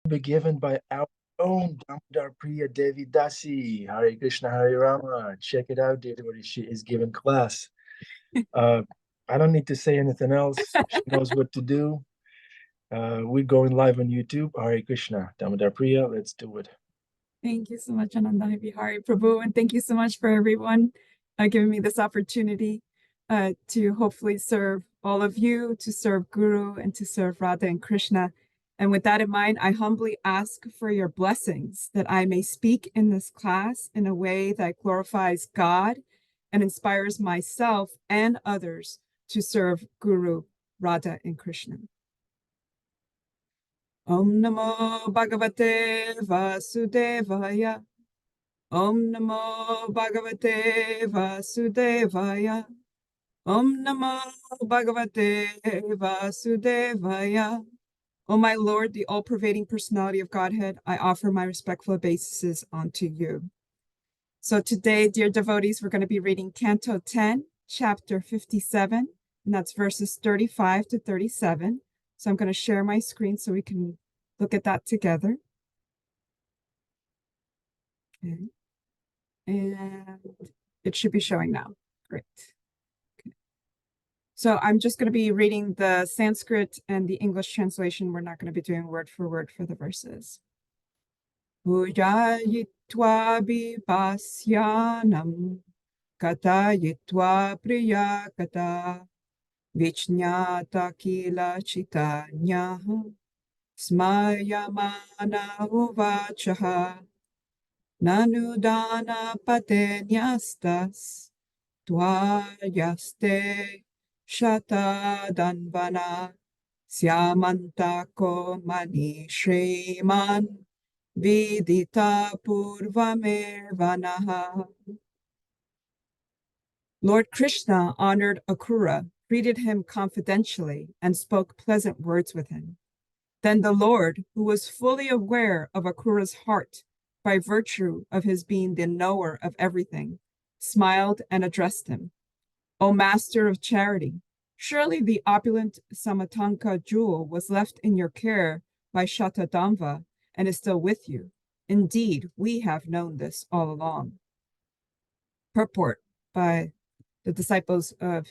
be given by our own Damodar Priya Devi Dasi. Hare Krishna, Hare Rama. Check it out, dear devotee. She is giving class. Uh, I don't need to say anything else. She knows what to do. We're going live on YouTube. Hare Krishna, Damodar Priya. Let's do it. Thank you so much, Ananda Vihari Prabhu, and thank you so much for everyone giving me this opportunity to hopefully serve all of you, to serve Guru, and to serve Radha and Krishna. And with that in mind, I humbly ask for your blessings that I may speak in this class in a way that glorifies God and inspires myself and others to serve Guru, Radha, and Krishna. Om Namo Bhagavate Vasudevaya. Om Namo Bhagavate Vasudevaya. Om Namo Bhagavate Vasudevaya. O my Lord, the all-pervading personality of Godhead, I offer my respectful obeisances unto you. So today, dear devotees, we're going to be reading Canto 10, Chapter 57, and that's verses 35 to 37. So I'm going to share my screen so we can look at that together. Okay. And it should be showing now. Great. Okay. So I'm just going to be reading the Sanskrit and the English translation. We're not going to be doing word for the verses. Pujayitva vipasyanam katayitva priyakata vichnyata kila chitanyaha smayamana uvachaha nanudana patenyastas tvayaste shatadanvana syamantako mani shriman vidita purvamevanaha. Lord Krishna honored Akrura, greeted him confidentially, and spoke pleasant words with him. Then the Lord, who was fully aware of Akrura's heart by virtue of his being the knower of everything, smiled and addressed him. O Master of Charity, surely the opulent Samatanka jewel was left in your care by Shatadamva and is still with you. Indeed, we have known this all along. Purport by the disciples of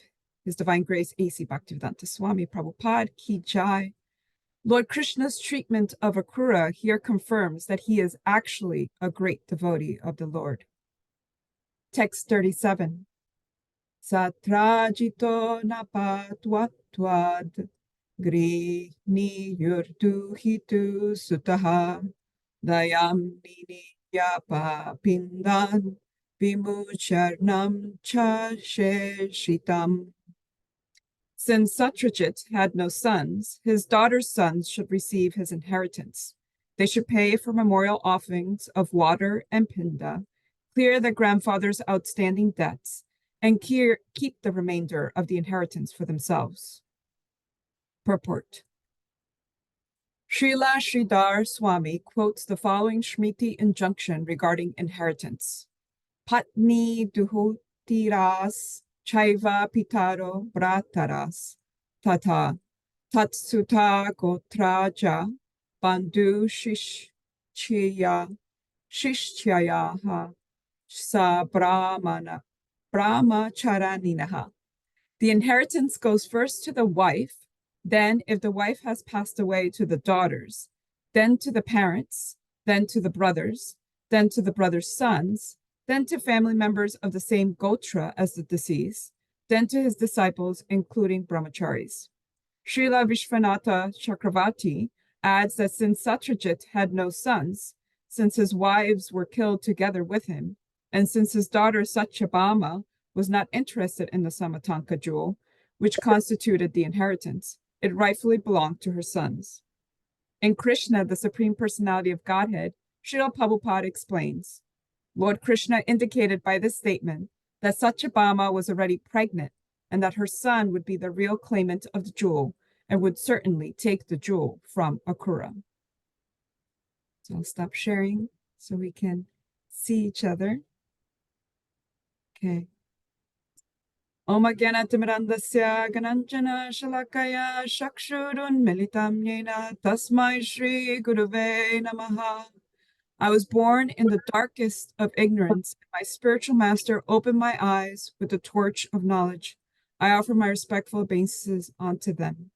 His Divine Grace A.C. Bhaktivedanta Swami Prabhupada Ki Jai. Lord Krishna's treatment of Akrura here confirms that he is actually a great devotee of the Lord. Text 37. Satrajito napatwatwad grihni yurtu hitu sutaha dayam niyapa pindan vimucharnam cha sheshitam. Since Satrajit had no sons, his daughter's sons should receive his inheritance. They should pay for memorial offerings of water and pinda, clear their grandfather's outstanding debts, and keep the remainder of the inheritance for themselves. Purport. Srila Sridhar Swami quotes the following Shmiti injunction regarding inheritance. Patni duhotiras chaiva pitaro brataras tata tatsuta gotraja bandhu shishyaha sa brahmacharaninaha. The inheritance goes first to the wife, then, if the wife has passed away, to the daughters, then to the parents, then to the brothers, then to the brothers' sons, then to family members of the same gotra as the deceased, then to his disciples, including brahmacharis. Srila Vishwanatha Chakravarti adds that since Satrajit had no sons, since his wives were killed together with him, and since his daughter Satyabhama was not interested in the Samatanka jewel, which constituted the inheritance, it rightfully belonged to her sons. In Krishna, the Supreme Personality of Godhead, Srila Prabhupada explains, Lord Krishna indicated by this statement that Satyabhama was already pregnant and that her son would be the real claimant of the jewel and would certainly take the jewel from Akrura. So I'll stop sharing so we can see each other. Okay. Om Agyanatimirandasya Gananjana Shalakaya Shakshurun Militam Yena Tasmai Shri Guruve Namaha. I was born in the darkest of ignorance. My spiritual master opened my eyes with the torch of knowledge. I offer my respectful obeisances unto them.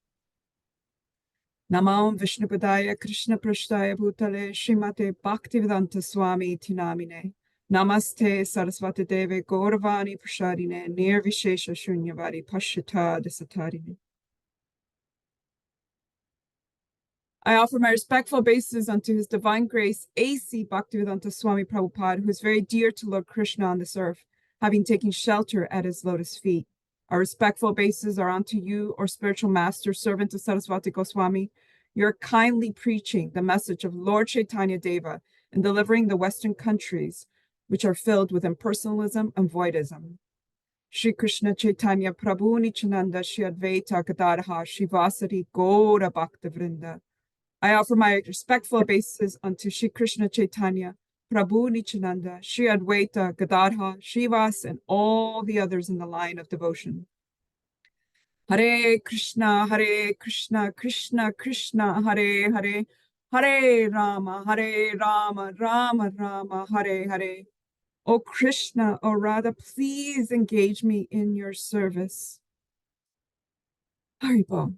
Namo Vishnupadaya Krishna Prashtaya Bhutale Srimate Bhaktivedanta Swami Tinamine. Namaste Saraswati Deve Gauravani Prashadine Nirvishesha Shunyavadi Pashita Desatarine. I offer my respectful obeisances unto His Divine Grace, A.C. Bhaktivedanta Swami Prabhupada, who is very dear to Lord Krishna on this earth, having taken shelter at his lotus feet. Our respectful obeisances are unto you, or spiritual master, servant of Saraswati Goswami. You're kindly preaching the message of Lord Chaitanya Deva and delivering the Western countries, which are filled with impersonalism and voidism. Shri Krishna Chaitanya Prabhu Nityananda Shri Advaita Gadadha Shivasari Gaura Bhakta Vrinda. I offer my respectful obeisances unto Shri Krishna Chaitanya, Prabhu Nityananda, Shri Advaita, Gadadha, Srivas, and all the others in the line of devotion. Hare Krishna, Krishna Krishna, Hare Hare, Hare Rama, Rama Rama, Hare Hare. O Krishna, O Radha, please engage me in your service. Haribol.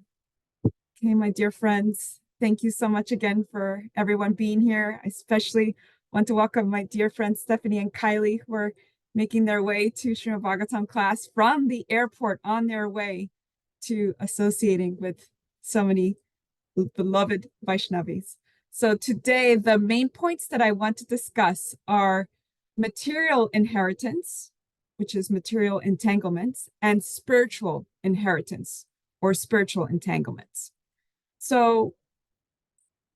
Okay, my dear friends. Thank you so much again for everyone being here. I especially want to welcome my dear friends Stephanie and Kylie, who are making their way to Srimad Bhagavatam class from the airport on their way to associating with so many beloved Vaishnavis. So today, the main points that I want to discuss are material inheritance, which is material entanglements, and spiritual inheritance or spiritual entanglements. So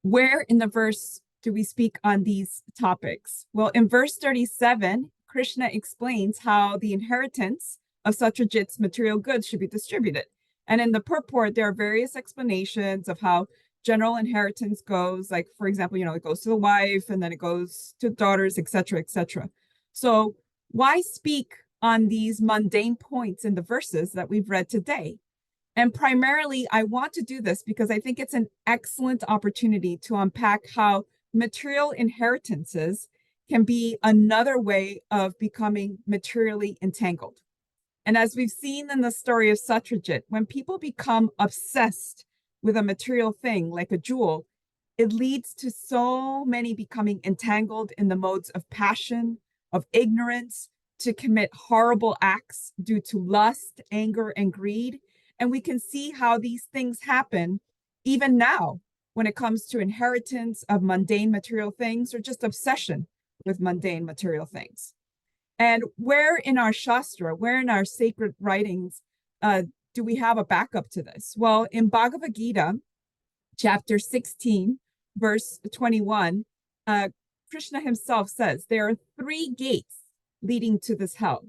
where in the verse do we speak on these topics? Well, in verse 37, Krishna explains how the inheritance of Satyajit's material goods should be distributed. And in the purport, there are various explanations of how general inheritance goes. Like, for example, it goes to the wife and then it goes to daughters, etc., etc. So why speak on these mundane points in the verses that we've read today? And primarily, I want to do this because I think it's an excellent opportunity to unpack how material inheritances can be another way of becoming materially entangled. And as we've seen in the story of Satyajit, when people become obsessed with a material thing like a jewel, it leads to so many becoming entangled in the modes of passion, of ignorance, to commit horrible acts due to lust, anger, and greed. And we can see how these things happen even now when it comes to inheritance of mundane material things or just obsession with mundane material things. And where in our Shastra, where in our sacred writings do we have a backup to this? Well, in Bhagavad Gita, chapter 16, verse 21, Krishna himself says, there are 3 gates leading to this hell: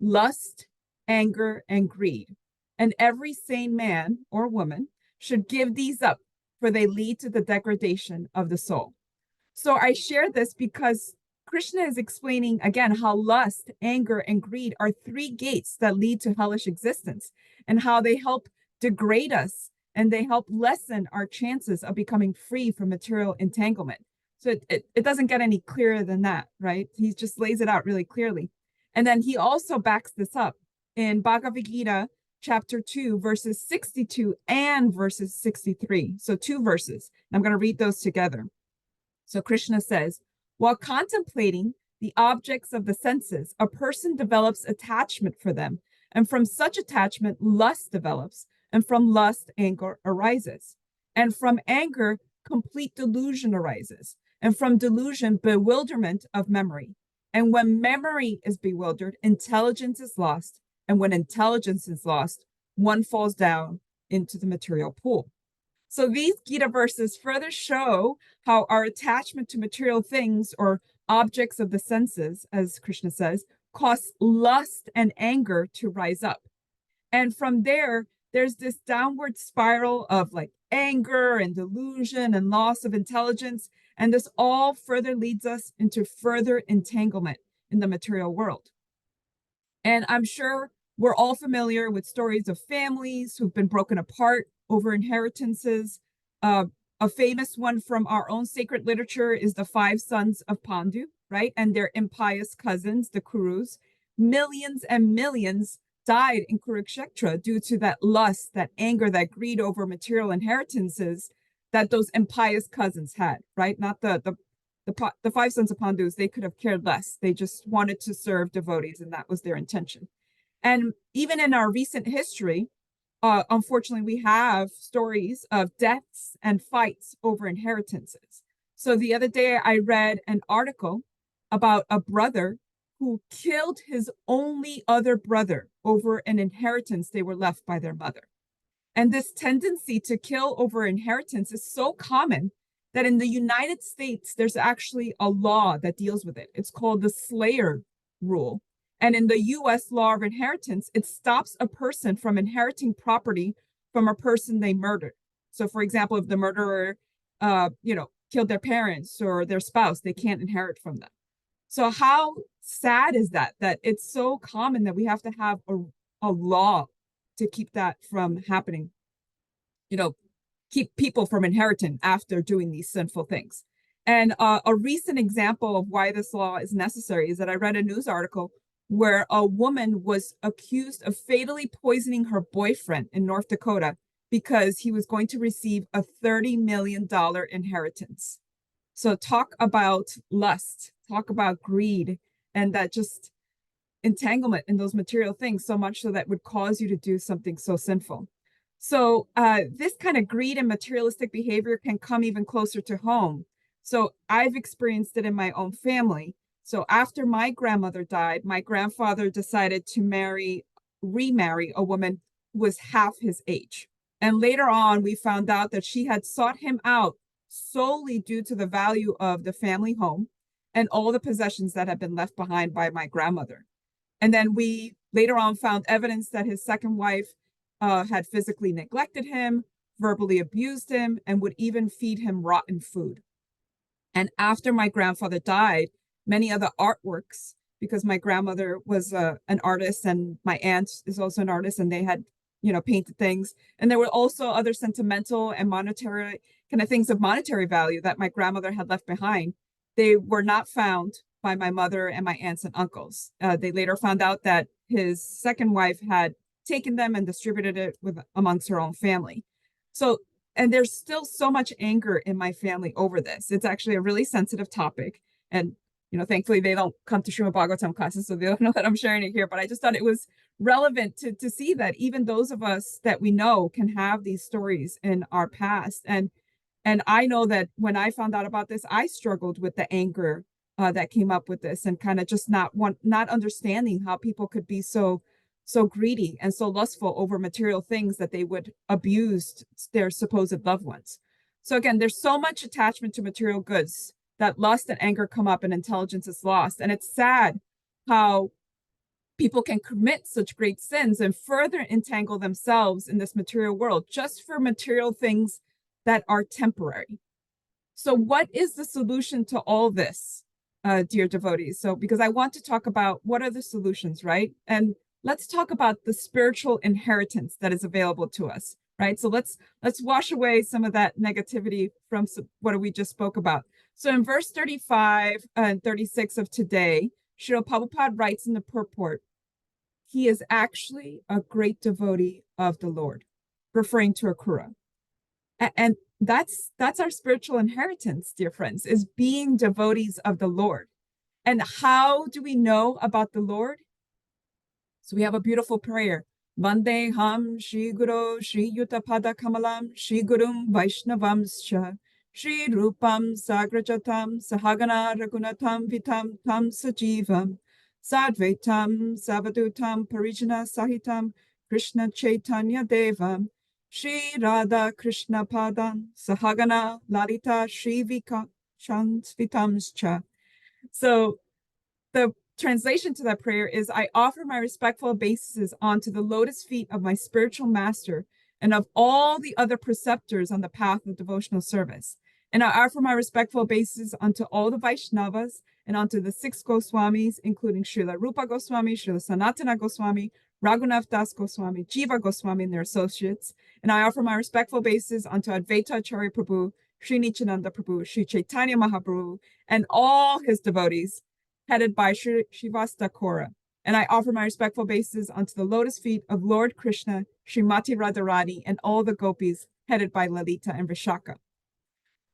lust, anger, and greed. And every sane man or woman should give these up, for they lead to the degradation of the soul. So I share this because Krishna is explaining again how lust, anger, and greed are 3 gates that lead to hellish existence, and how they help degrade us and they help lessen our chances of becoming free from material entanglement. So it doesn't get any clearer than that, right? He just lays it out really clearly. And then he also backs this up in Bhagavad Gita, chapter 2, verses 62 and verses 63. So 2 verses. I'm going to read those together. So Krishna says, while contemplating the objects of the senses, a person develops attachment for them. And from such attachment, lust develops. And from lust, anger arises. And from anger, complete delusion arises. And from delusion, bewilderment of memory. And when memory is bewildered, intelligence is lost. And when intelligence is lost, one falls down into the material pool. So these Gita verses further show how our attachment to material things or objects of the senses, as Krishna says, cause lust and anger to rise up. And from there, there's this downward spiral of like anger and delusion and loss of intelligence. And this all further leads us into further entanglement in the material world. And I'm sure We're all familiar with stories of families who've been broken apart over inheritances. A famous one from our own sacred literature is the five sons of Pandu, right? And their impious cousins, the Kurus. Millions and millions died in Kurukshetra due to that lust, that anger, that greed over material inheritances that those impious cousins had, right? Not the five sons of Pandus, they could have cared less. They just wanted to serve devotees, and that was their intention. And even in our recent history, unfortunately, we have stories of deaths and fights over inheritances. So the other day, I read an article about a brother who killed his only other brother over an inheritance they were left by their mother. And this tendency to kill over inheritance is so common that in the United States, there's actually a law that deals with it. It's called the Slayer Rule. And in the US law of inheritance, it stops a person from inheriting property from a person they murdered. So, for example, if the murderer, killed their parents or their spouse, they can't inherit from them. So, how sad is that? That it's so common that we have to have a law to keep that from happening. Keep people from inheriting after doing these sinful things. And a recent example of why this law is necessary is that I read a news article where a woman was accused of fatally poisoning her boyfriend in North Dakota because he was going to receive a $30 million inheritance. So talk about lust, talk about greed, and that just entanglement in those material things, so much so that would cause you to do something so sinful. So this kind of greed and materialistic behavior can come even closer to home. So I've experienced it in my own family. So after my grandmother died, my grandfather decided to remarry a woman who was half his age. And later on, we found out that she had sought him out solely due to the value of the family home and all the possessions that had been left behind by my grandmother. And then we later on found evidence that his second wife had physically neglected him, verbally abused him, and would even feed him rotten food. And after my grandfather died, many other artworks, because my grandmother was an artist and my aunt is also an artist, and they had, painted things. And there were also other sentimental and monetary kind of things of monetary value that my grandmother had left behind. They were not found by my mother and my aunts and uncles. They later found out that his second wife had taken them and distributed it amongst her own family. So, and there's still so much anger in my family over this. It's actually a really sensitive topic. And, thankfully they don't come to Srimad Bhagavatam classes, so they don't know that I'm sharing it here, but I just thought it was relevant to see that even those of us that we know can have these stories in our past. And I know that when I found out about this, I struggled with the anger that came up with this, and kind of just not understanding how people could be so greedy and so lustful over material things that they would abuse their supposed loved ones. So again, there's so much attachment to material goods that lust and anger come up and intelligence is lost. And it's sad how people can commit such great sins and further entangle themselves in this material world just for material things that are temporary. So what is the solution to all this, dear devotees? So because I want to talk about what are the solutions, right? And let's talk about the spiritual inheritance that is available to us, right? So let's wash away some of that negativity from what we just spoke about. So in verse 35 and 36 of today, Srila Prabhupada writes in the purport, he is actually a great devotee of the Lord, referring to Akrura. And that's our spiritual inheritance, dear friends, is being devotees of the Lord. And how do we know about the Lord? So we have a beautiful prayer. Vandeham Shri Guru Shri Yuta Pada Kamalam Shri Gurum Vaishnavamscha Shri Rupam Sagrajatam Sahagana Ragunatam Vitam Tam Sajivam Sadvaitam Savadutam Parijana Sahitam Krishna Chaitanya Devam Shri Radha Krishna Padam Sahagana Lalita Shri Vitamscha. So the translation to that prayer is, I offer my respectful obeisances onto the lotus feet of my spiritual master and of all the other preceptors on the path of devotional service. And I offer my respectful obeisances unto all the Vaishnavas and unto the 6 Goswamis, including Srila Rupa Goswami, Srila Sanatana Goswami, Raghunath Das Goswami, Jiva Goswami, and their associates. And I offer my respectful obeisance unto Advaita Acharya Prabhu, Sri Nityananda Prabhu, Sri Chaitanya Mahaprabhu, and all his devotees, headed by Sri Srivasta Kaura. And I offer my respectful obeisance unto the lotus feet of Lord Krishna, Srimati Radharani, and all the gopis, headed by Lalita and Vishaka.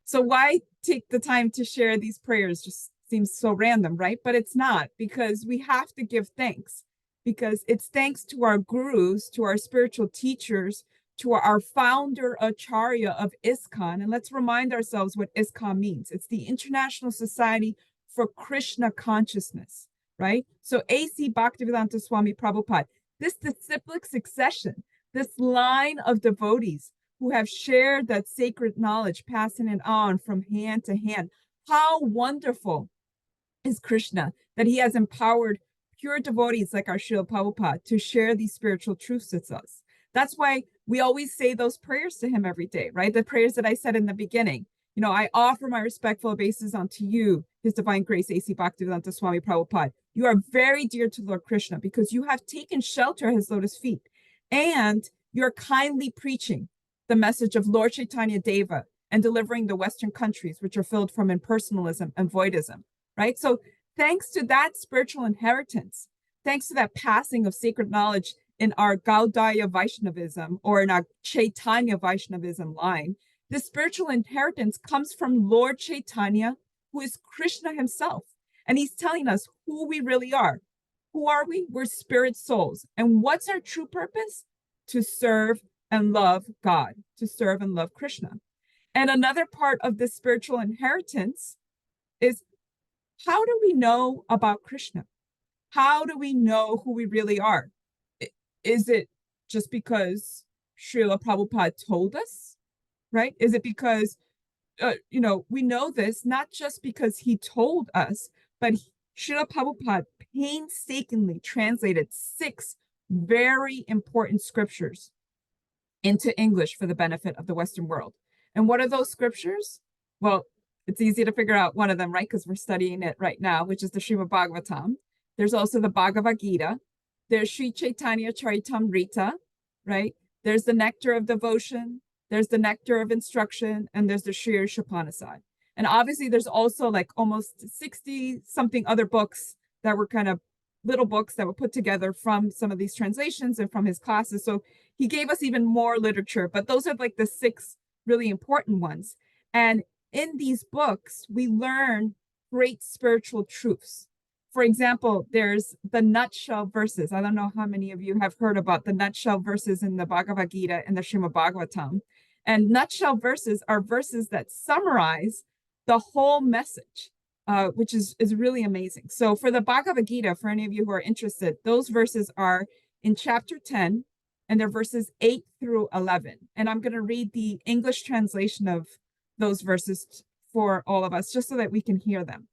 So why take the time to share these prayers? Just seems so random, right? But it's not, because we have to give thanks, because it's thanks to our gurus, to our spiritual teachers, to our founder Acharya of ISKCON. And let's remind ourselves what ISKCON means. It's the International Society for Krishna Consciousness, right? So A.C. Bhaktivedanta Swami Prabhupada, this disciplic succession, this line of devotees who have shared that sacred knowledge, passing it on from hand to hand. How wonderful is Krishna that he has empowered pure devotees like our Srila Prabhupada to share these spiritual truths with us. That's why we always say those prayers to him every day, right? The prayers that I said in the beginning. You know, I offer my respectful obeisance unto you, His Divine Grace, A.C. Bhaktivedanta Swami Prabhupada. You are very dear to Lord Krishna because you have taken shelter at his lotus feet, and you're kindly preaching the message of Lord Chaitanya Deva and delivering the Western countries, which are filled from impersonalism and voidism, right? So thanks to that spiritual inheritance, thanks to that passing of sacred knowledge in our Gaudiya Vaishnavism or in our Chaitanya Vaishnavism line, this spiritual inheritance comes from Lord Chaitanya, who is Krishna himself. And he's telling us who we really are. Who are we? We're spirit souls. And what's our true purpose? To serve and love God, to serve and love Krishna. And another part of this spiritual inheritance is, how do we know about Krishna? How do we know who we really are? Is it just because Srila Prabhupada told us, right? Is it because, we know this not just because he told us, but Srila Prabhupada painstakingly translated 6 very important scriptures into English for the benefit of the Western world. And what are those scriptures? Well, it's easy to figure out one of them, right? Because we're studying it right now, which is the Srimad Bhagavatam. There's also the Bhagavad Gita. There's Sri Chaitanya Charitamrita, right? There's the Nectar of Devotion. There's the Nectar of Instruction. And there's the Sri Upanishad. And obviously, there's also like almost 60 something other books that were kind of little books that were put together from some of these translations and from his classes. So he gave us even more literature, but those are like the 6 really important ones. And in these books, we learn great spiritual truths. For example, there's the nutshell verses. I don't know how many of you have heard about the nutshell verses in the Bhagavad Gita and the Srimad Bhagavatam. And nutshell verses are verses that summarize the whole message, which is really amazing. So for the Bhagavad Gita, for any of you who are interested, those verses are in chapter 10, and they're verses 8 through 11. And I'm going to read the English translation of those verses for all of us, just so that we can hear them.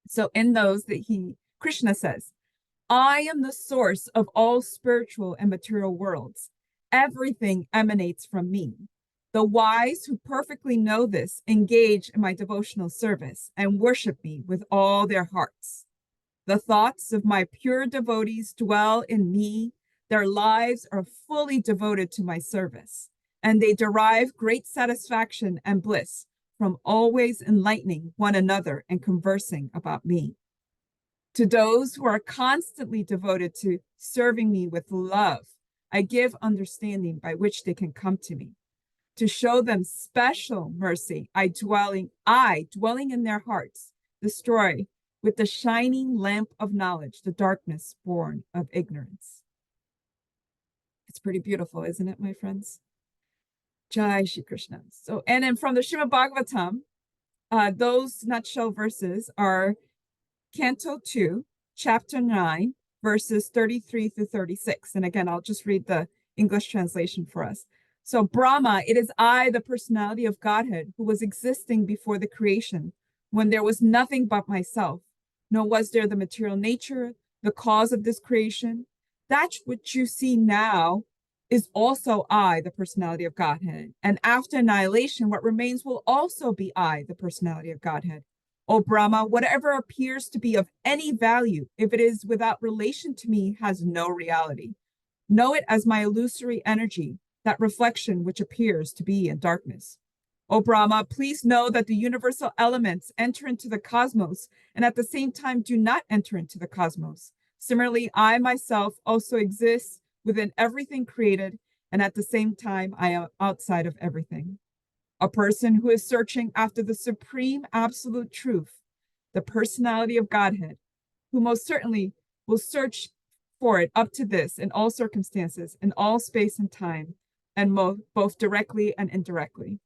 So in those Krishna says, I am the source of all spiritual and material worlds. Everything emanates from me. The wise who perfectly know this engage in my devotional service and worship me with all their hearts. The thoughts of my pure devotees dwell in me. Their lives are fully devoted to my service, and they derive great satisfaction and bliss from always enlightening one another and conversing about me. To those who are constantly devoted to serving me with love, I give understanding by which they can come to me. To show them special mercy, I dwelling in their hearts, destroy with the shining lamp of knowledge the darkness born of ignorance. It's pretty beautiful, isn't it, my friends? Jai Shri Krishna. So, and then from the Srimad Bhagavatam, those nutshell verses are Canto 2, Chapter 9, verses 33 through 36. And again, I'll just read the English translation for us. So, Brahma, it is I, the personality of Godhead, who was existing before the creation, when there was nothing but myself, nor was there the material nature, the cause of this creation. That which you see now is also I, the personality of Godhead. And after annihilation, what remains will also be I, the personality of Godhead. O Brahma, whatever appears to be of any value, if it is without relation to me, has no reality. Know it as my illusory energy, that reflection which appears to be in darkness. O Brahma, please know that the universal elements enter into the cosmos and at the same time do not enter into the cosmos. Similarly, I myself also exist within everything created, and at the same time, I am outside of everything. A person who is searching after the supreme absolute truth, the personality of Godhead, who most certainly will search for it up to this in all circumstances, in all space and time, and both directly and indirectly.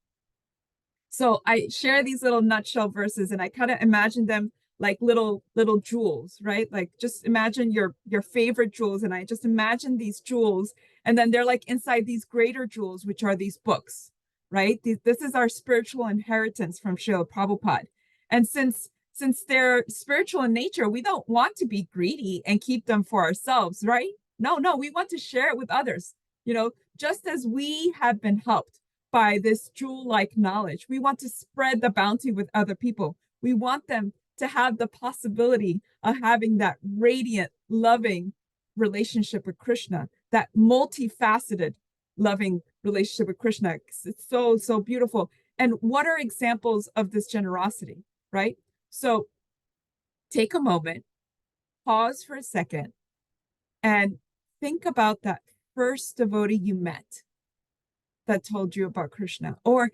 So I share these little nutshell verses and I kind of imagine them like little jewels, right? Like just imagine your favorite jewels, and I just imagine these jewels, and then they're like inside these greater jewels, which are these books, right? This is our spiritual inheritance from Srila Prabhupada. And since they're spiritual in nature, we don't want to be greedy and keep them for ourselves, right? No, we want to share it with others. Just as we have been helped by this jewel-like knowledge, we want to spread the bounty with other people. We want them to have the possibility of having that radiant, loving relationship with Krishna, that multifaceted, loving relationship with Krishna. It's so beautiful. And what are examples of this generosity, right? So take a moment, pause for a second, and think about that first devotee you met that told you about Krishna, or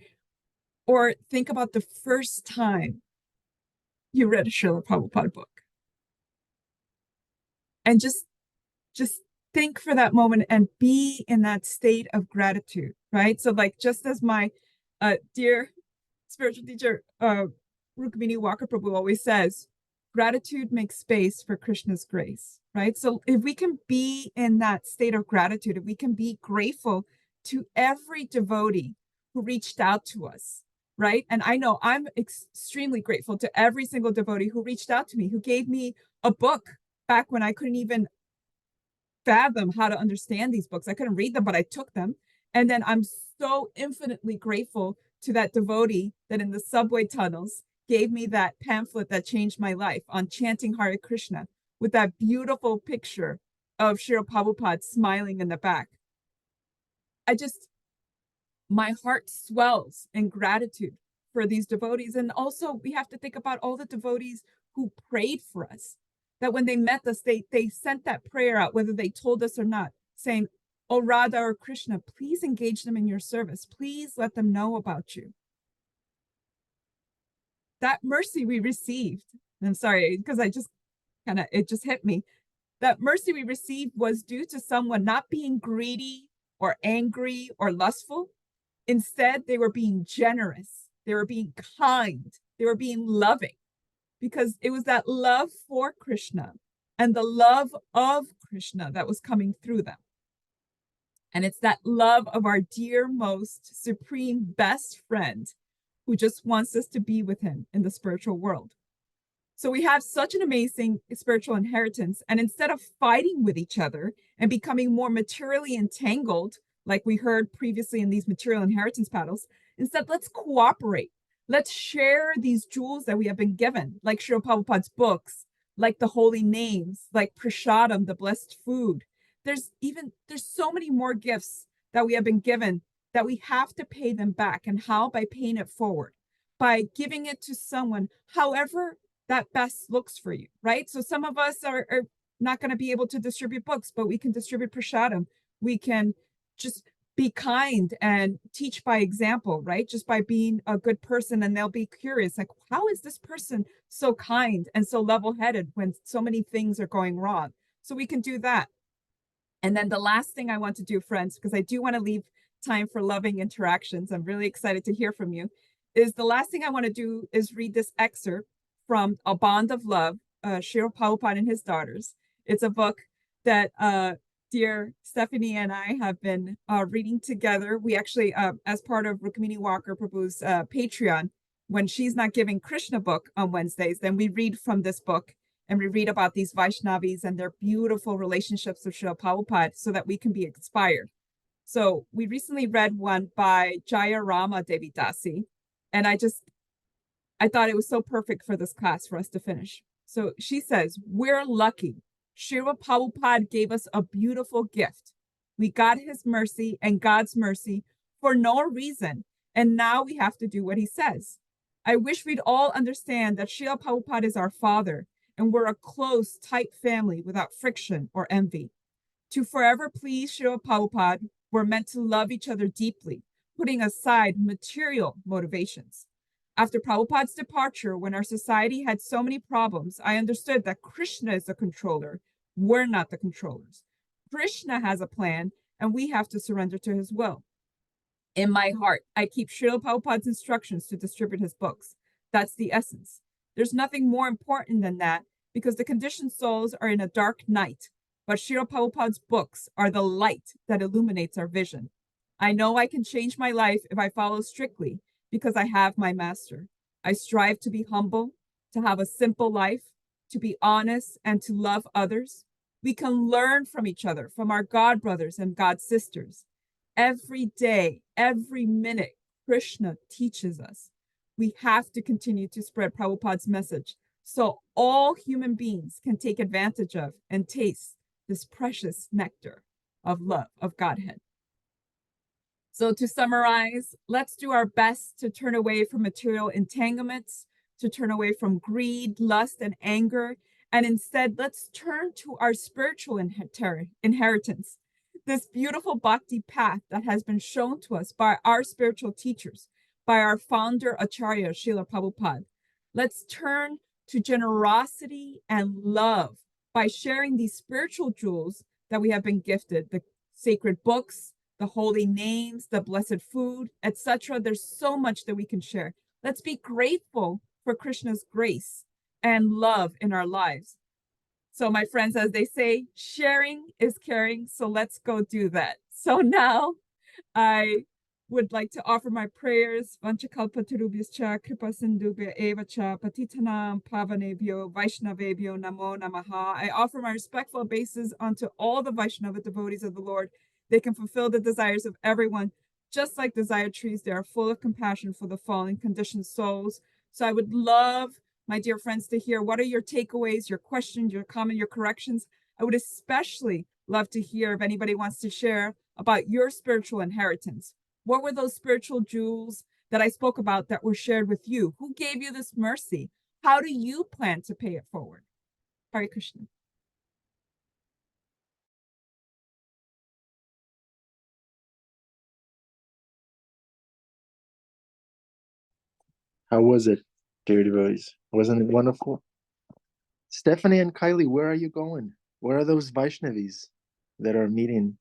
think about the first time you read a Srila Prabhupada book, and just think for that moment and be in that state of gratitude, right? So like just as my dear spiritual teacher Rukmini Walker Prabhu always says, gratitude makes space for Krishna's grace, right? So if we can be in that state of gratitude, if we can be grateful to every devotee who reached out to us, right? And I know I'm extremely grateful to every single devotee who reached out to me, who gave me a book back when I couldn't even fathom how to understand these books. I couldn't read them, but I took them. And then I'm so infinitely grateful to that devotee that in the subway tunnels gave me that pamphlet that changed my life on chanting Hare Krishna with that beautiful picture of Srila Prabhupada smiling in the back. My heart swells in gratitude for these devotees. And also we have to think about all the devotees who prayed for us, that when they met us, they sent that prayer out, whether they told us or not, saying, "Oh, Radha or Krishna, please engage them in your service. Please let them know about you." That mercy we received, and I'm sorry, because it just hit me. That mercy we received was due to someone not being greedy or angry or lustful. Instead, they were being generous. They were being kind. They were being loving, because it was that love for Krishna and the love of Krishna that was coming through them. And it's that love of our dear, most supreme best friend who just wants us to be with him in the spiritual world. So we have such an amazing spiritual inheritance. And instead of fighting with each other and becoming more materially entangled, like we heard previously in these material inheritance paddles, instead, let's cooperate. Let's share these jewels that we have been given, like Srila Prabhupada's books, like the holy names, like prasadam, the blessed food. There's so many more gifts that we have been given that we have to pay them back. And how? By paying it forward, by giving it to someone, however that best looks for you, right? So some of us are not going to be able to distribute books, but we can distribute prasadam. We can just be kind and teach by example, right? Just by being a good person, and they'll be curious, like, how is this person so kind and so level-headed when so many things are going wrong? So we can do that. And then the last thing I want to do, friends, because I do want to leave time for loving interactions, I'm really excited to hear from you, is the last thing I want to do is read this excerpt from A Bond of Love, Srila Prabhupada and His Daughters. It's a book that dear Stephanie and I have been reading together. We actually, as part of Rukmini Walker Prabhu's Patreon, when she's not giving Krishna book on Wednesdays, then we read from this book, and we read about these Vaishnavis and their beautiful relationships with Srila Prabhupada so that we can be inspired. So we recently read one by Jaya Rama Devi Dasi, and I thought it was so perfect for this class for us to finish. So she says, "We're lucky. Srila Prabhupada gave us a beautiful gift. We got his mercy and God's mercy for no reason. And now we have to do what he says. I wish we'd all understand that Srila Prabhupada is our father, and we're a close, tight family without friction or envy. To forever please Srila Prabhupada, we're meant to love each other deeply, putting aside material motivations. After Prabhupada's departure, when our society had so many problems, I understood that Krishna is the controller. We're not the controllers. Krishna has a plan, and we have to surrender to his will. In my heart, I keep Srila Prabhupada's instructions to distribute his books. That's the essence. There's nothing more important than that, because the conditioned souls are in a dark night, but Srila Prabhupada's books are the light that illuminates our vision. I know I can change my life if I follow strictly, because I have my master. I strive to be humble, to have a simple life, to be honest, and to love others. We can learn from each other, from our God brothers and God sisters. Every day, every minute, Krishna teaches us. We have to continue to spread Prabhupada's message so all human beings can take advantage of and taste this precious nectar of love of Godhead. So to summarize, let's do our best to turn away from material entanglements, to turn away from greed, lust, and anger, and instead let's turn to our spiritual inheritance, this beautiful bhakti path that has been shown to us by our spiritual teachers, by our founder Acharya Srila Prabhupada. Let's turn to generosity and love by sharing these spiritual jewels that we have been gifted, the sacred books, the holy names, the blessed food, etc. There's so much that we can share. Let's be grateful for Krishna's grace and love in our lives. So my friends, as they say, sharing is caring. So let's go do that. So now I would like to offer my prayers. Vanchakalpatarubhyascha kripasindubhya eva cha patitanam pavanebhyo vaishnavebhyo namo namaha. I offer my respectful obeisances unto all the Vaishnava devotees of the Lord. They can fulfill the desires of everyone. Just like desire trees, they are full of compassion for the fallen conditioned souls. So I would love, my dear friends, to hear what are your takeaways, your questions, your comments, your corrections. I would especially love to hear if anybody wants to share about your spiritual inheritance. What were those spiritual jewels that I spoke about that were shared with you? Who gave you this mercy? How do you plan to pay it forward? Hare Krishna. How was it, dear devotees? Wasn't it wonderful? Stephanie and Kylie, where are you going? Where are those Vaishnavis that are meeting?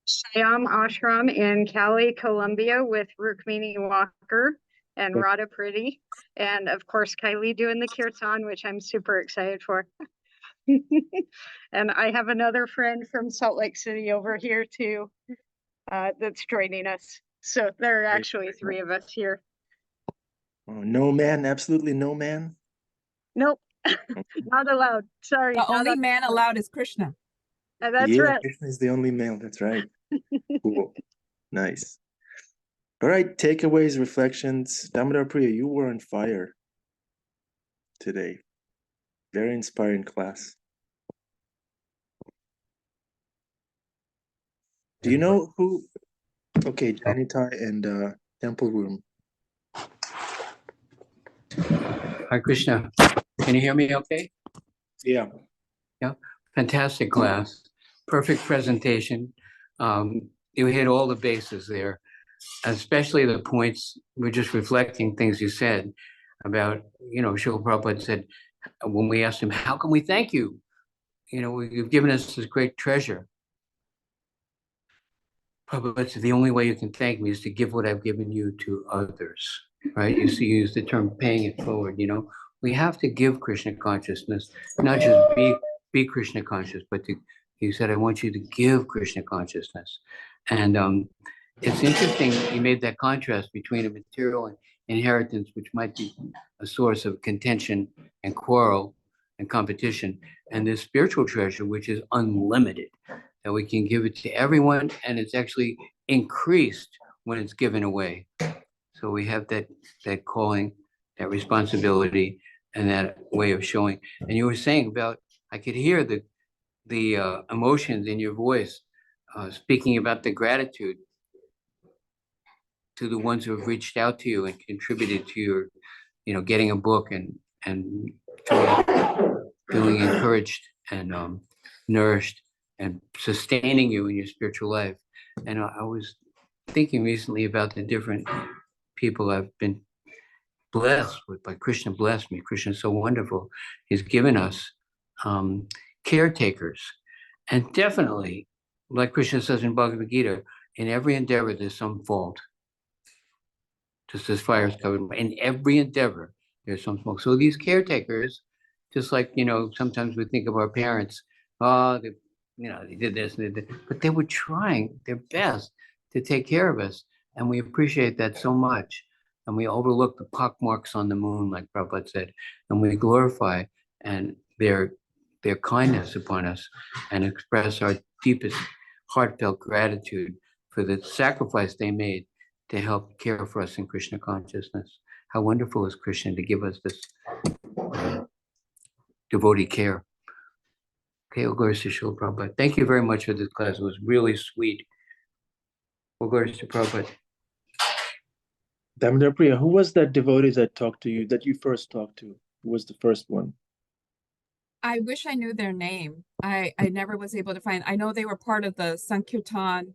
Shyam Ashram in Cali, Colombia with Rukmini Walker and Radha Pretty. And of course, Kylie doing the kirtan, which I'm super excited for. And I have another friend from Salt Lake City over here too, that's joining us. So there are actually three of us here. Oh, no man, absolutely no man. Nope, not allowed. Sorry. The only man allowed is Krishna. That's right. Krishna is the only male. That's right. Cool. Nice. All right. Takeaways, reflections. Damodar Priya, you were on fire today. Very inspiring class. Do you know who? Okay, Janitai and Temple Room. Hi, Krishna. Can you hear me okay? Yeah. Yeah. Fantastic class. Perfect presentation. You hit all the bases there, especially the points. We're just reflecting things you said about, Srila Prabhupada said, when we asked him, how can we thank you? You've given us this great treasure. Prabhupada said, the only way you can thank me is to give what I've given you to others, right? You see, you use the term paying it forward, We have to give Krishna consciousness, not just be Krishna conscious, but he said, I want you to give Krishna consciousness. And it's interesting you made that contrast between a material inheritance, which might be a source of contention and quarrel and competition, and this spiritual treasure, which is unlimited, that we can give it to everyone, and it's actually increased when it's given away. So we have that calling, that responsibility, and that way of showing. And you were saying about, I could hear the the emotions in your voice, speaking about the gratitude to the ones who have reached out to you and contributed to your, getting a book and feeling encouraged and nourished and sustaining you in your spiritual life. And I was thinking recently about the different people I've been blessed with, by Krishna blessed me. Krishna is so wonderful. He's given us caretakers. And definitely, like Krishna says in Bhagavad Gita, in every endeavor, there's some fault. Just as fire is covered, in every endeavor, there's some smoke. So these caretakers, just like, sometimes we think of our parents, they did this, and they did, but they were trying their best to take care of us. And we appreciate that so much. And we overlook the pockmarks on the moon, like Prabhupada said, and we glorify and their kindness upon us and express our deepest heartfelt gratitude for the sacrifice they made to help care for us in Krishna consciousness. How wonderful is Krishna to give us this devotee care. Okay, we'll go to Srila Prabhupada. Thank you very much for this class. It was really sweet. We'll go to Prabhupada. Damodar Priya, who was that devotee that talked to you, that you first talked to? Who was the first one? I wish I knew their name. I never was able to find. I know they were part of the Sankirtan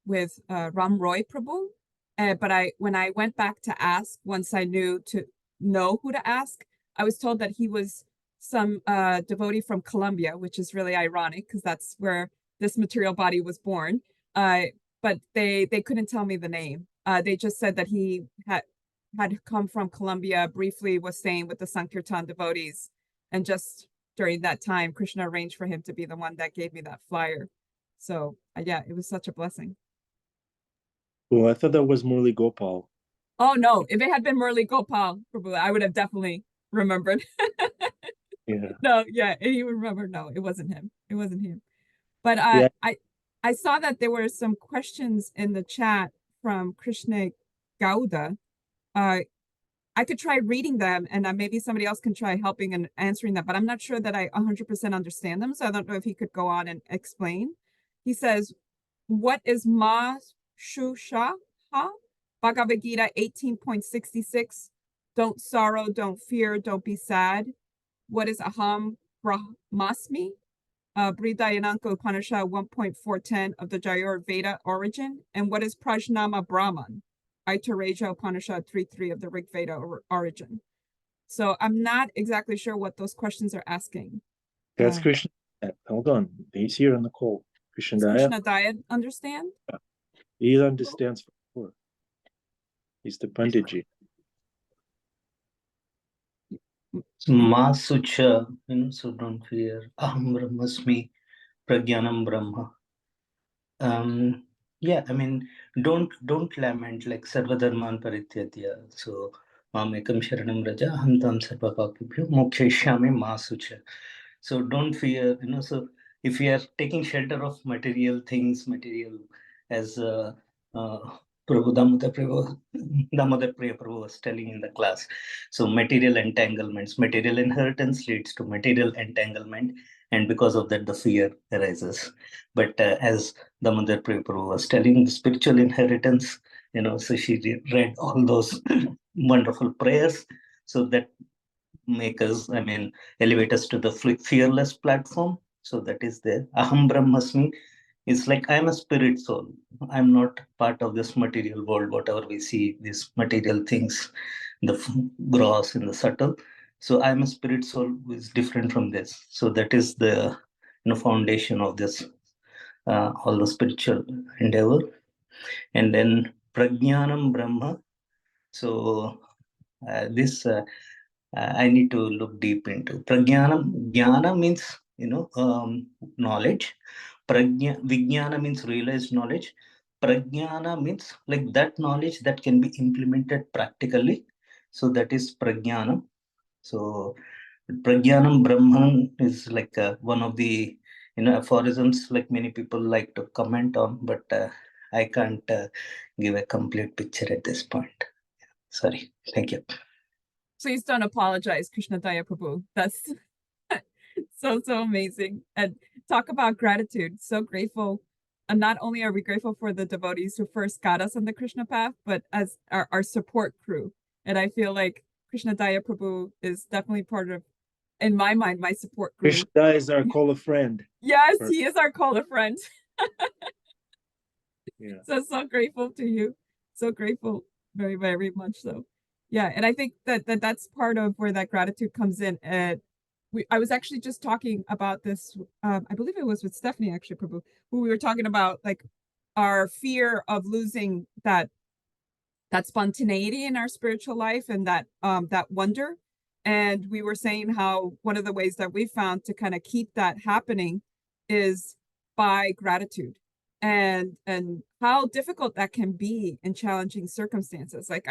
with Ram Roy Prabhu. But when I went back to ask, once I knew to know who to ask, I was told that he was some devotee from Colombia, which is really ironic because that's where this material body was born. But they couldn't tell me the name. They just said that he had come from Colombia, briefly was staying with the Sankirtan devotees. And just during that time, Krishna arranged for him to be the one that gave me that flyer. So yeah, it was such a blessing. Well, I thought that was Murli Gopal. Oh no, if it had been Murli Gopal, I would have definitely remembered. Yeah. No, yeah, he would remember. No, it wasn't him. It wasn't him. But Yeah. I saw that there were some questions in the chat from Krishna Gauda. I could try reading them and maybe somebody else can try helping and answering them, but I'm not sure that I 100% understand them. So I don't know if he could go on and explain. He says, what is Ma Shusha Ha? Bhagavad Gita 18.66. Don't sorrow, don't fear, don't be sad. What is Aham Brahmasmi? Brihadanyanaka Upanishad 1.410 of the Jayur Veda origin. And what is Prajnana Brahman? Aitareja Upanishad 3.3 of the Rig Veda origin. So I'm not exactly sure what those questions are asking. That's Krishna. Hold on. He's here on the call. Krishna Daya. Krishna Daya understand? He understands for sure. He's the Panditji. Masucha, so don't fear. Aham Brahmasmi, Pragyanam Brahma. Yeah, I mean, don't lament like Sarvadharman Parityatya. So Mamekam Sharanam Raja, Aham Tam Sarva Papibhyo, Mokshayami Masucha. So don't fear, so if you are taking shelter of material things, material as Prabhu Damodar Priya Prabhu was telling in the class. So material entanglements, material inheritance leads to material entanglement, and because of that the fear arises. But as Damodar Priya Prabhu was telling, the spiritual inheritance, so she read all those wonderful prayers, so that make us, elevate us to the fearless platform. So that is there. Aham Brahmasmi is like, I'm a spirit soul. I'm not part of this material world, whatever we see, these material things, the gross and the subtle. So I'm a spirit soul who is different from this. So that is the foundation of this, all the spiritual endeavor. And then Prajnanam Brahma. So this I need to look deep into. Prajnanam. Jnana means knowledge. Vijnana means realized knowledge. Prajnana means like that knowledge that can be implemented practically. So that is Prajnana. So Prajnanam Brahman is like one of the aphorisms like many people like to comment on, but I can't give a complete picture at this point. Sorry. Thank you. Please don't apologize, Krishna Daya Prabhu. That's so amazing. And talk about gratitude. So grateful. And not only are we grateful for the devotees who first got us on the Krishna path, but as our support crew. And I feel like Krishna Daya Prabhu is definitely part of, in my mind, my support group. Krishna is our call a friend. Yes, he is our call a friend. Yeah. So grateful to you. So grateful. Very, very much so. Yeah. And I think that's part of where that gratitude comes in. And I was actually just talking about this. I believe it was with Stephanie, actually, Prabhu, who we were talking about like our fear of losing that spontaneity in our spiritual life and that wonder. And we were saying how one of the ways that we found to kind of keep that happening is by gratitude, and how difficult that can be in challenging circumstances. Like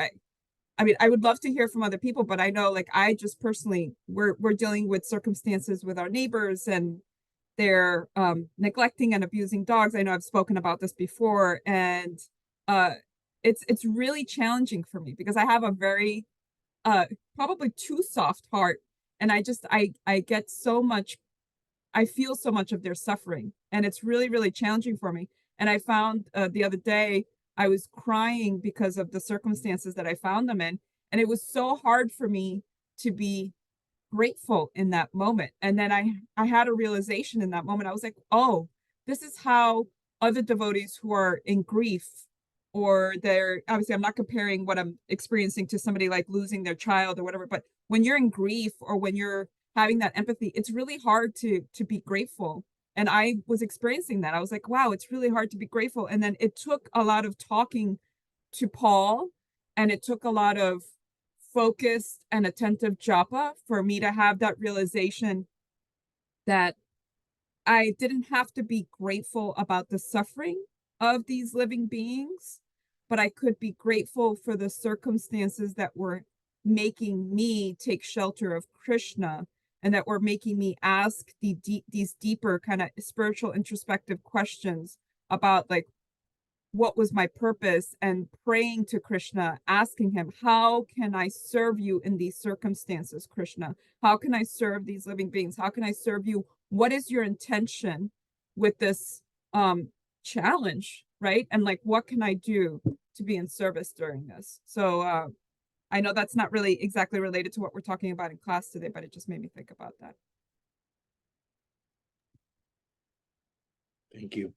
I mean, I would love to hear from other people, but I know, like, I just personally, we're dealing with circumstances with our neighbors, and they're neglecting and abusing dogs. I know I've spoken about this before, and uh, it's really challenging for me because I have a very probably too soft heart, and I get so much, I feel so much of their suffering, and it's really, really challenging for me. And I found the other day I was crying because of the circumstances that I found them in, and it was so hard for me to be grateful in that moment. And then I had a realization in that moment. I was like, oh, this is how other devotees who are in grief, or they're, obviously I'm not comparing what I'm experiencing to somebody like losing their child or whatever, but when you're in grief or when you're having that empathy, it's really hard to be grateful. And I was experiencing that. I was like, wow, it's really hard to be grateful. And then it took a lot of talking to Paul, and it took a lot of focused and attentive japa for me to have that realization that I didn't have to be grateful about the suffering of these living beings, but I could be grateful for the circumstances that were making me take shelter of Krishna, and that were making me ask these deeper kind of spiritual introspective questions about, like, what was my purpose, and praying to Krishna, asking him, how can I serve you in these circumstances, Krishna? How can I serve these living beings? How can I serve you? What is your intention with this challenge, right? And like, what can I do to be in service during this? So I know that's not really exactly related to what we're talking about in class today, but it just made me think about that. Thank you.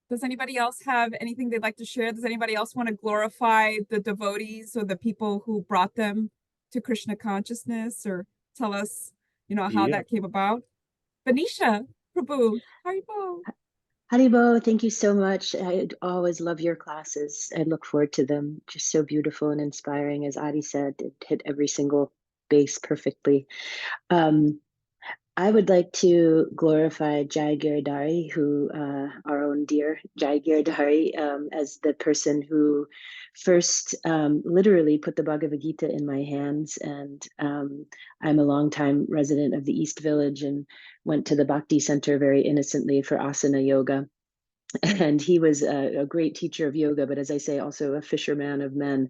Does anybody else have anything they'd like to share? Does anybody else want to glorify the devotees or the people who brought them to Krishna consciousness, or tell us, how that came about? Banisha, Prabhu, Haribo. Haribo, thank you so much. I always love your classes. I look forward to them. Just so beautiful and inspiring. As Adi said, it hit every single base perfectly. I would like to glorify Jai Giridhari, who, our own dear Jai Giridhari, as the person who first literally put the Bhagavad Gita in my hands. And I'm a longtime resident of the East Village and went to the Bhakti Center very innocently for asana yoga. And he was a great teacher of yoga, but as I say, also a fisherman of men.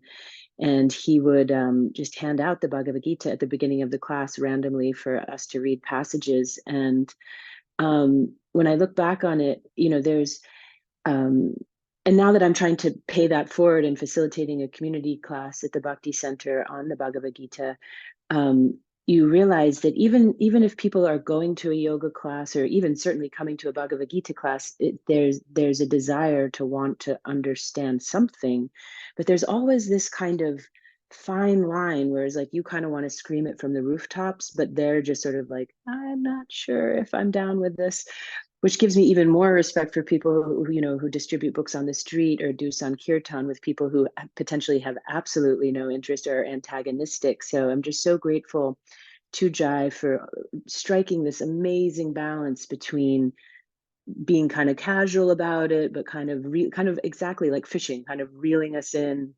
And he would just hand out the Bhagavad Gita at the beginning of the class randomly for us to read passages. And when I look back on it, there's, and now that I'm trying to pay that forward and facilitating a community class at the Bhakti Center on the Bhagavad Gita, you realize that even if people are going to a yoga class, or even certainly coming to a Bhagavad Gita class, there's a desire to want to understand something, but there's always this kind of fine line where it's like you kind of want to scream it from the rooftops, but they're just sort of like, I'm not sure if I'm down with this, which gives me even more respect for people who distribute books on the street or do Sankirtan with people who potentially have absolutely no interest or are antagonistic. So I'm just so grateful to Jai for striking this amazing balance between being kind of casual about it, but kind of exactly like fishing, kind of reeling us in,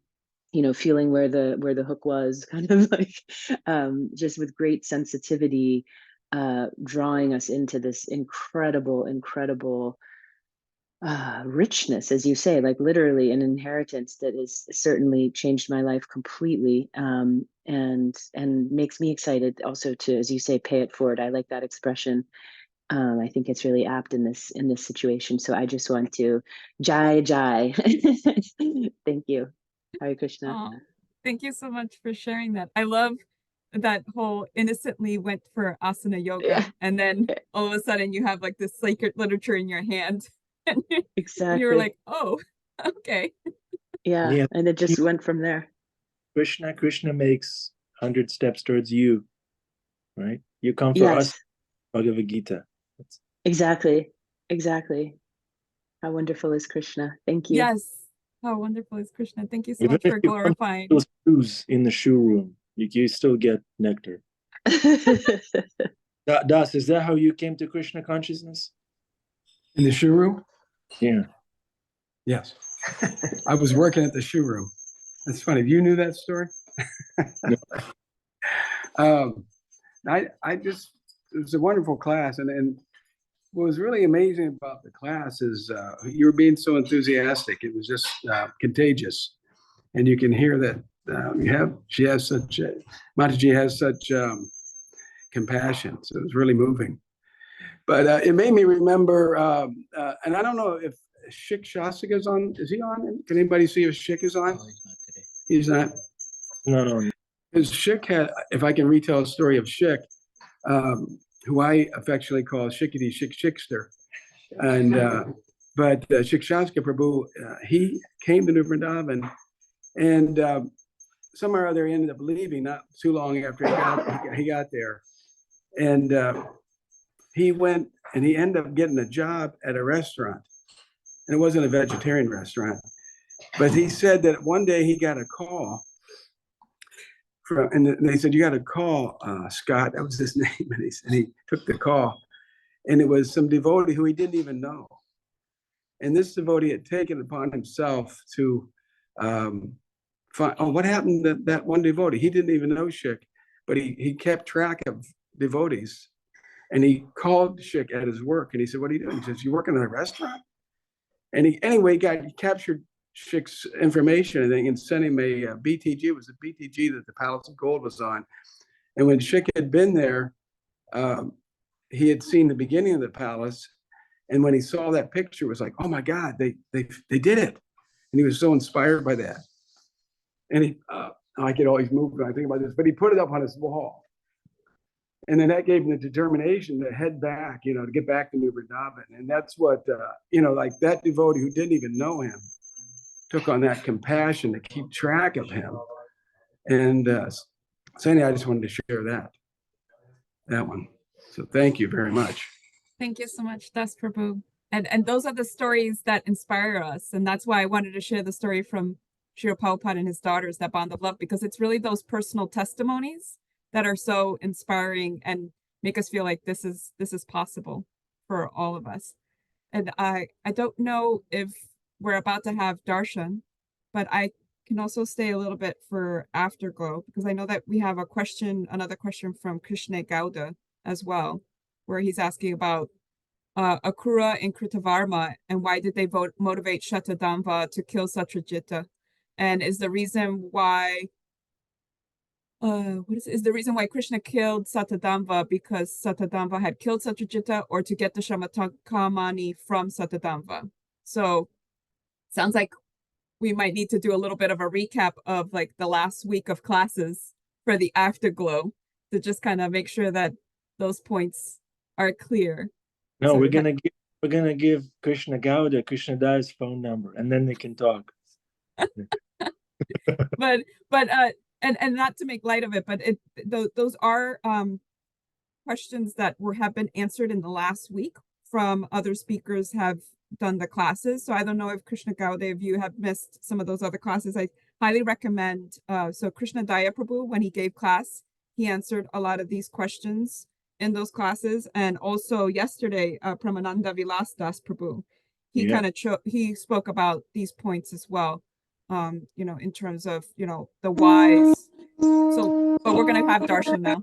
feeling where the hook was, kind of like just with great sensitivity, drawing us into this incredible richness, as you say, like literally an inheritance that has certainly changed my life completely, and makes me excited also to, as you say, pay it forward. I like that expression. I think it's really apt in this situation. So I just want to Jai Jai. Thank you. Hare Krishna. Oh, thank you so much for sharing that. I love that whole innocently went for asana yoga, Yeah, and then all of a sudden you have like this sacred literature in your hand, and you're exactly. like, oh, okay. Yeah, Yeah. and it just went from there. Krishna makes 100 steps towards you, right? You come for us, Yes, Bhagavad Gita. exactly. Exactly. How wonderful is Krishna? Thank you. Yes. How wonderful is Krishna. Thank you so Even much if for you come glorifying. those shoes in the shoe room, you still get nectar. Das, is that how you came to Krishna consciousness? In the shoe room? Yeah. Yes. I was working at the shoe room. That's funny. You knew that story? No. I just, it was a wonderful class. And what was really amazing about the class is you were being so enthusiastic. It was just contagious. And you can hear that Mataji has such compassion. So it was really moving. But it made me remember, and I don't know if Shik Shastika is on. Is he on? Can anybody see if Shik is on? He's not. Not on. Because Shik had, if I can retell a story of Shik, who I affectionately call Shikity Shik Shikster. And but Shik Shastika Prabhu, he came to New Vrindavan, and somewhere or other he ended up leaving not too long after he got there. And he went and he ended up getting a job at a restaurant. And it wasn't a vegetarian restaurant. But he said that one day he got a call from, and they said, you got a call, Scott, that was his name. And he took the call. And it was some devotee who he didn't even know. And this devotee had taken upon himself to find, what happened to that one devotee? He didn't even know Shik, but he kept track of devotees. And he called Shik at his work and he said, what are you doing? He says, you working in a restaurant? And he captured Shik's information and sent him a BTG. It was a BTG that the Palace of Gold was on. And when Shik had been there, he had seen the beginning of the palace. And when he saw that picture, it was like, oh my God, they did it. And he was so inspired by that. And he, I get always moved when I think about this, but he put it up on his wall. And then that gave him the determination to head back, to get back to New Vrindavan. And that's what, like that devotee who didn't even know him took on that compassion to keep track of him. And so anyway, I just wanted to share that one. So thank you very much. Thank you so much, Das Prabhu. And those are the stories that inspire us. And that's why I wanted to share the story from Srila Prabhupada and his daughters, that bond of love, because it's really those personal testimonies that are so inspiring and make us feel like this is possible for all of us. And I don't know if we're about to have darshan, but I can also stay a little bit for afterglow, because I know that we have another question from Krishna Gowda as well, where he's asking about Akrura and Kritavarma and why did they motivate Shatadamva to kill Satrajita, and is the reason why is the reason why Krishna killed Satadamva because Satadamva had killed Satrajita, or to get the Shamatamani from Satadamva? So sounds like we might need to do a little bit of a recap of like the last week of classes for the afterglow to just kind of make sure that those points are clear. No, So we're gonna give Krishna Gowda, Krishna Das phone number, and then they can talk. but and not to make light of it, but those are questions that have been answered in the last week from other speakers have done the classes. So I don't know if Krishna Gaude, if you have missed some of those other classes, I highly recommend. So Krishna Daya Prabhu, when he gave class, he answered a lot of these questions in those classes. And also yesterday, Pramananda Vilas Das Prabhu, he kind of he spoke about these points as well. In terms of, the whys. So, but we're going to have darshan now.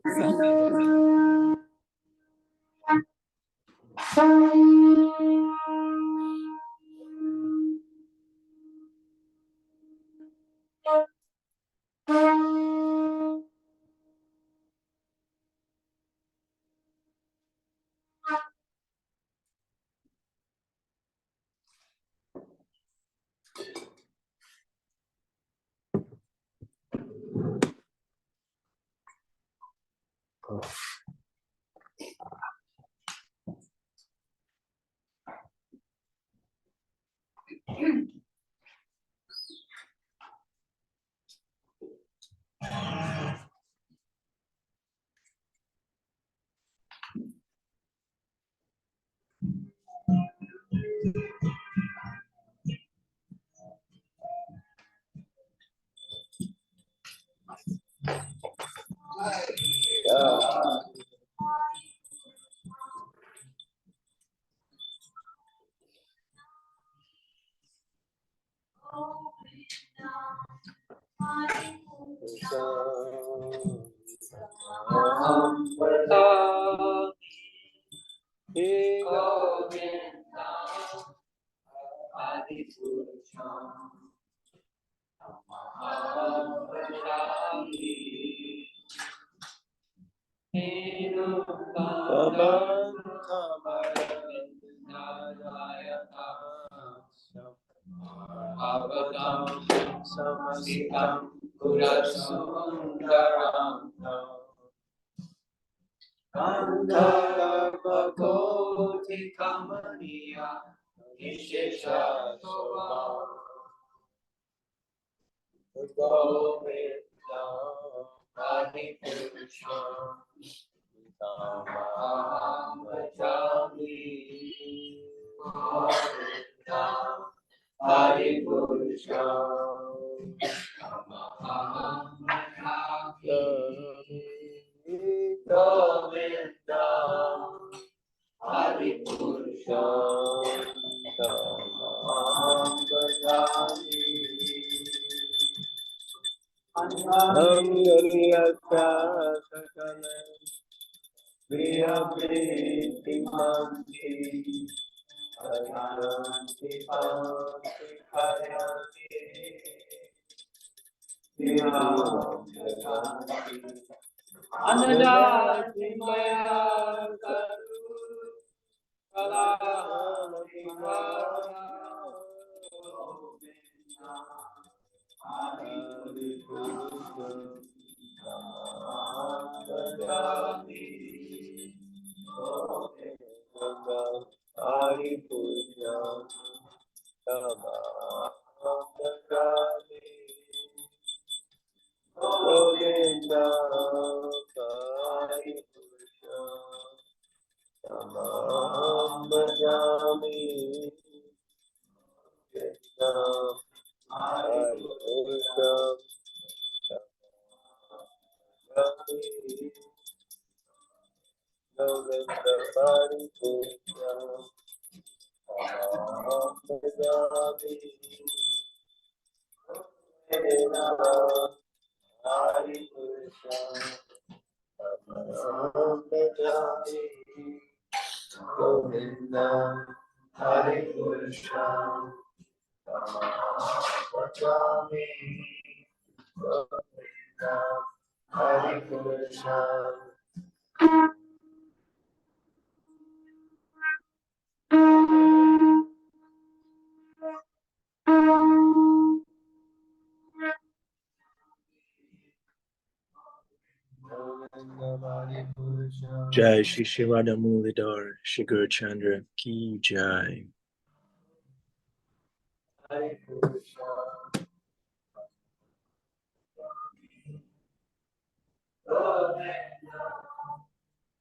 Jai Shri Shri Radha Mulidhar Shri Guru Chandra Ki Jai.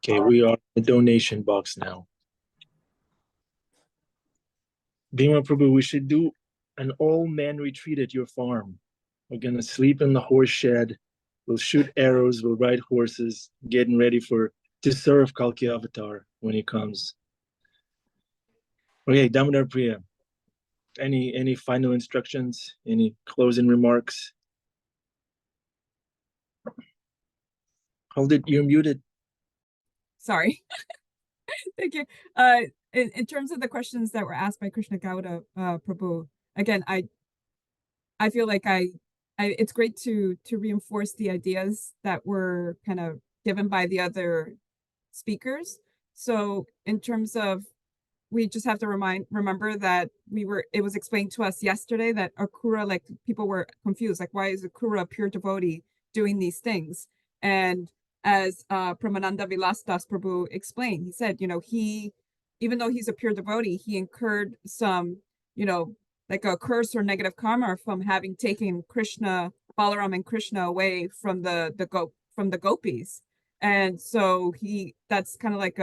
Okay, we are in the donation box now. Bhima Prabhu, we should do an all-man retreat at your farm. We're gonna sleep in the horse shed. We'll shoot arrows. We'll ride horses, getting ready to serve Kalki Avatar when he comes. Okay, Damodar Priya. Any final instructions? Any closing remarks? Hold it. You're muted. Sorry. Thank you. In terms of the questions that were asked by Krishna Gauda Prabhu, again, I feel like it's great to reinforce the ideas that were kind of given by the other speakers. So in terms of, we just have to remember that it was explained to us yesterday that Akura, like people were confused, like why is Akura a pure devotee doing these things? And as Pramananda Vilasdas Prabhu explained. He said, even though he's a pure devotee, he incurred some, like a curse or negative karma from having taken Krishna, Balaram and Krishna away from the gopis. And so that's kind of like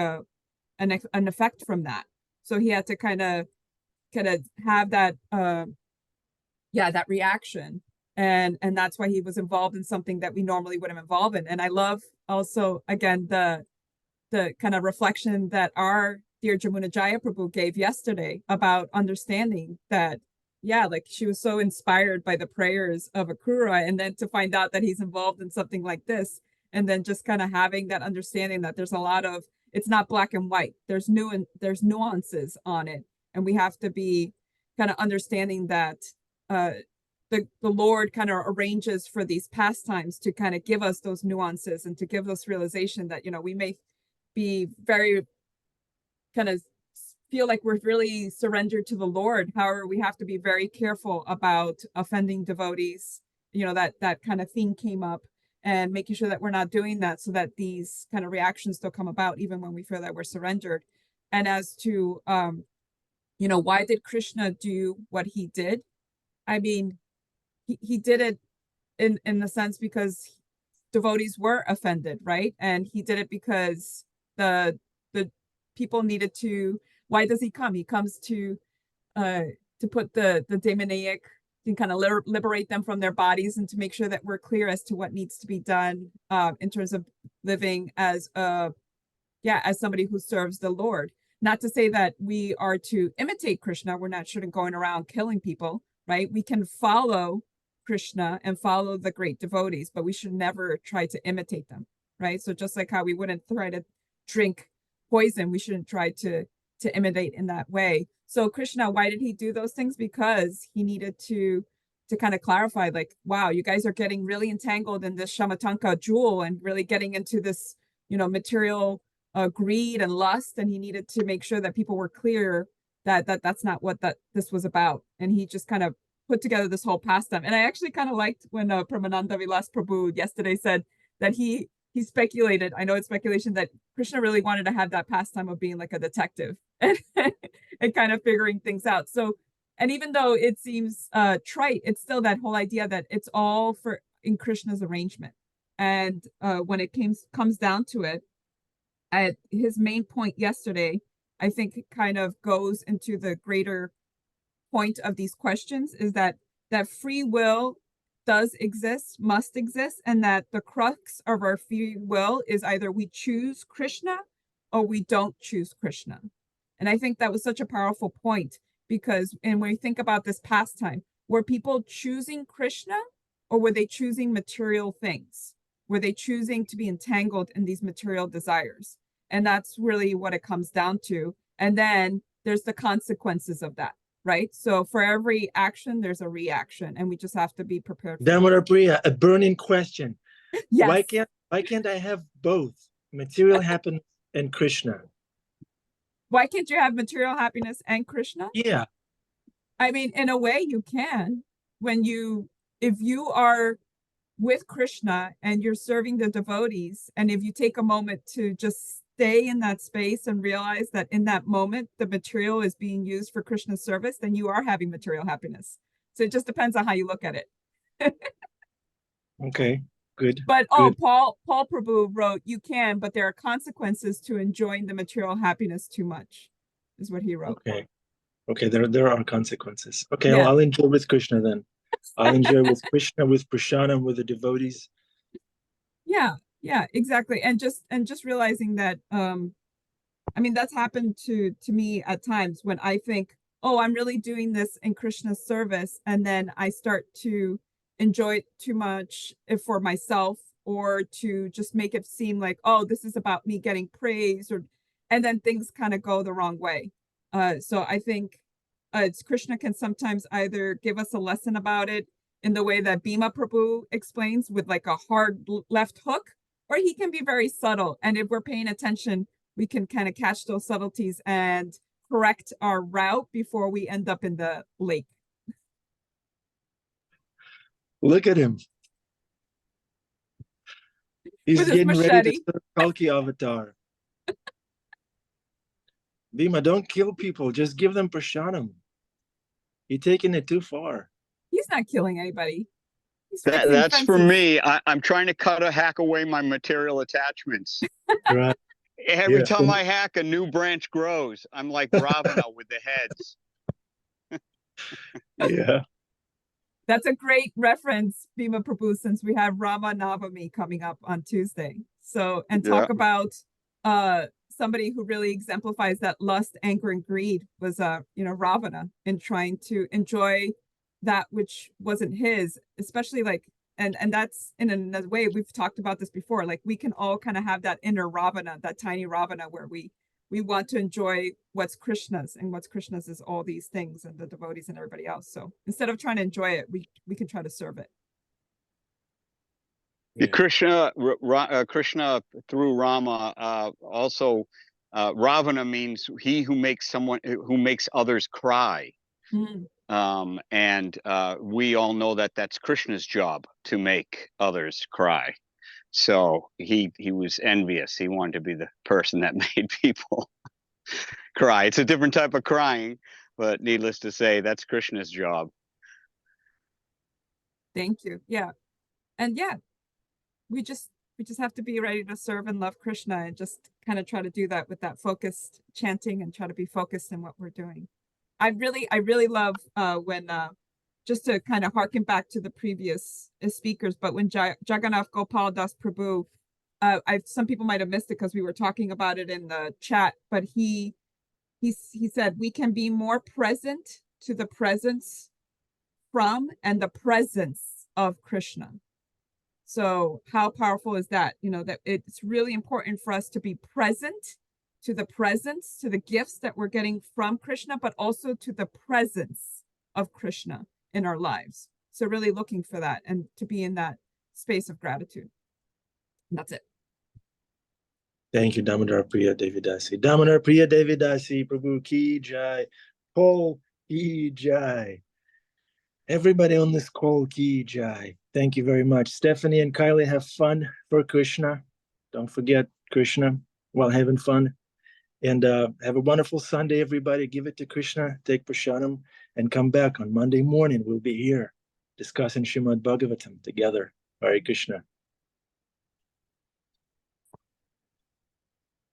an effect from that. So he had to kind of have that that reaction. And that's why he was involved in something that we normally wouldn't involve in. And I love also, again, the kind of reflection that our dear Jamuna Jaya Prabhu gave yesterday about understanding that, like she was so inspired by the prayers of Akrura, and then to find out that he's involved in something like this, and then just kind of having that understanding that there's a lot of, it's not black and white. There's nuances on it. And we have to be kind of understanding that the Lord kind of arranges for these pastimes to kind of give us those nuances and to give us realization that, we may be very kind of feel like we're really surrendered to the Lord. However, we have to be very careful about offending devotees. That kind of theme came up, and making sure that we're not doing that, so that these kind of reactions still come about even when we feel that we're surrendered. And as to, why did Krishna do what he did? I mean, he did it in the sense because devotees were offended, right? And he did it because the people needed to. Why does he come? He comes to put the demoniac, to kind of liberate them from their bodies, and to make sure that we're clear as to what needs to be done in terms of living as as somebody who serves the Lord. Not to say that we are to imitate Krishna. We're not shouldn't going around killing people, right? We can follow Krishna and follow the great devotees, but we should never try to imitate them, right? So just like how we wouldn't try to drink poison, we shouldn't try to imitate in that way. So Krishna, why did he do those things? Because he needed to kind of clarify, like, wow, you guys are getting really entangled in this Shamatanka jewel and really getting into this, material greed and lust. And he needed to make sure that people were clear that that's not what this was about. And he just kind of put together this whole pastime. And I actually kind of liked when Pramananda Vilas Prabhu yesterday said that he speculated, I know it's speculation, that Krishna really wanted to have that pastime of being like a detective and kind of figuring things out. So, and even though it seems trite, it's still that whole idea that it's all in Krishna's arrangement. And when it comes down to it, his main point yesterday, I think it kind of goes into the greater point of these questions, is that free will does exist, must exist, and that the crux of our free will is either we choose Krishna or we don't choose Krishna. And I think that was such a powerful point, because when we think about this pastime, were people choosing Krishna or were they choosing material things? Were they choosing to be entangled in these material desires? And that's really what it comes down to. And then there's the consequences of that, right? So for every action, there's a reaction, and we just have to be prepared. Damodar Priya, a burning question. Yes. Why can't I have both material happiness and Krishna? Why can't you have material happiness and Krishna? Yeah. I mean, in a way you can. If you are with Krishna and you're serving the devotees, and if you take a moment to just stay in that space and realize that in that moment the material is being used for Krishna's service, then you are having material happiness. So it just depends on how you look at it. Okay, good. But good. Paul Prabhu wrote, you can, but there are consequences to enjoying the material happiness too much, is what he wrote. Okay, there are consequences. Okay, Yeah. I'll enjoy with Krishna then. I'll enjoy with Krishna, with Prashana, with the devotees. Yeah, exactly. And just realizing that, I mean, that's happened to me at times when I think, oh, I'm really doing this in Krishna's service, and then I start to enjoy it too much for myself, or to just make it seem like, oh, this is about me getting praise, and then things kind of go the wrong way. So I think Krishna can sometimes either give us a lesson about it in the way that Bhima Prabhu explains, with like a hard left hook, or he can be very subtle. And if we're paying attention, we can kind of catch those subtleties and correct our route before we end up in the lake. Look at him. He's With his getting ready to machete. serve Kalki avatar. Bhima, don't kill people. Just give them prashanam. You're taking it too far. He's not killing anybody. He's fixing That's for fences. me. I'm trying to hack away my material attachments. Right. Every Yeah. time I hack, a new branch grows. I'm like Ravana with the heads. Yeah. That's a great reference, Bhima Prabhu, since we have Rama Navami coming up on Tuesday. So, and talk Yeah. about somebody who really exemplifies that lust, anger, and greed was Ravana, in trying to enjoy that which wasn't his, especially like, and that's in another way, we've talked about this before, like we can all kind of have that inner Ravana, that tiny Ravana, where we want to enjoy what's Krishna's, and what's Krishna's is all these things and the devotees and everybody else. So instead of trying to enjoy it, we can try to serve it. The Krishna through Rama also Ravana means he who makes others cry. And we all know that that's Krishna's job, to make others cry. So he was envious. He wanted to be the person that made people cry. It's a different type of crying, but needless to say, that's Krishna's job. Thank you. Yeah. And yeah, we just have to be ready to serve and love Krishna, and just kind of try to do that with that focused chanting, and try to be focused in what we're doing. I really love when just to kind of harken back to the previous speakers, but when Jagannath Gopal Das Prabhu, some people might have missed it because we were talking about it in the chat, but he said we can be more present to the presence from and the presence of Krishna. So how powerful is that? That it's really important for us to be present to the presence, to the gifts that we're getting from Krishna, but also to the presence of Krishna in our lives. So really looking for that, and to be in that space of gratitude. And that's it. Thank you, Damodar Priya Devidasi. Damodar Priya Devidasi, Prabhu Ki Jai. Paul Ki Jai. Everybody on this call, Ki Jai. Thank you very much. Stephanie and Kylie, have fun for Krishna. Don't forget Krishna while having fun. And have a wonderful Sunday, everybody. Give it to Krishna, take Prashanam, and come back on Monday morning. We'll be here discussing Srimad Bhagavatam together. Hare Krishna.